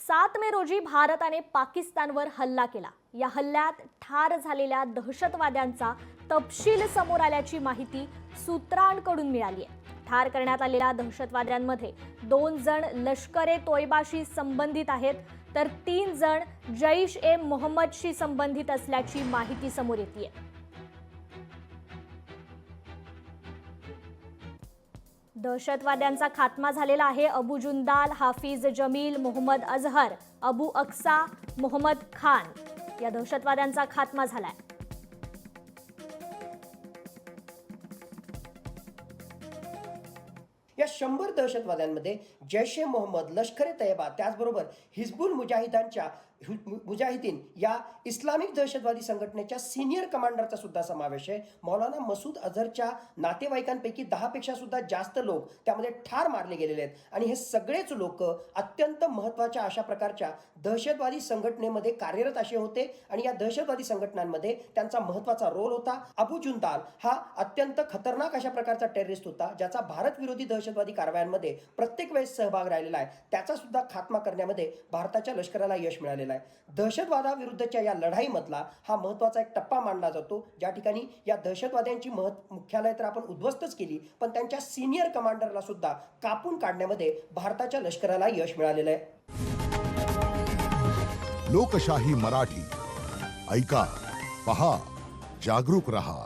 7 मे रोजी भारताने पाकिस्तानवर हल्ला केला। या हल्ल्यात ठार झालेल्या दहशतवाद्यांचा तपशील समोर आल्याची माहिती सूत्रांकडून मिळाली आहे। ठार करण्यात आलेल्या दहशतवाद्यांमध्ये 2 जण लष्कर-ए-तोयबाशी संबंधित आहेत, तर 3 जण जैश-ए-मोहम्मदशी संबंधित असल्याची माहिती समोर येते। दहशतवाद्यांचा खात्मा झालेला आहे। अबू जुंदाल, हाफिज जमील, मोहम्मद अजहर, अबू अक्सा, मोहम्मद खान या दहशतवाद्यांचा खात्मा झालाय। या 100 दहशतवाद्यांमध्ये जैश-ए-मोहम्मद, लष्कर-ए-तैयबा, त्याचबरोबर हिजबुल मुजाहिदीन या इस्लामिक दहशतवादी संघटनेच्या सिनियर कमांडरचा सुद्धा समावेश आहे। मौलाना मसूद अझहरच्या नातेवाईकांपैकी 10 पेक्षा सुद्धा जास्त लोक त्यामध्ये ठार मारले गेलेले आहेत आणि हे सगळेच लोक अत्यंत महत्त्वाच्या अशा प्रकारच्या दहशतवादी संघटनेमध्ये कार्यरत असे होते आणि या दहशतवादी संघटनांमध्ये त्यांचा महत्त्वाचा रोल होता। अबू जुंदाल हा अत्यंत खतरनाक अशा प्रकारचा टेररिस्ट होता, ज्याचा भारत विरोधी दहशतवादी कारवायांमध्ये प्रत्येक वेळेस सहभाग राहिलेला आहे। त्याचा सुद्धा खात्मा करण्यामध्ये भारताच्या लष्कराला यश मिळालेलं आहे। दहशतवादाविरुद्धच्या या लढाईमधला हा महत्त्वाचा एक टप्पा मानला जातो, ज्या ठिकाणी या दहशतवाद्यांची मुख्यालय तर आपण उद्ध्वस्तच केली, पण त्यांच्या सिनियर कमांडरला सुद्धा कापून काढण्यामध्ये भारताच्या लष्कराला यश मिळालेलं आहे। लोकशाही मराठी ऐका, पहा, जागरूक रहा।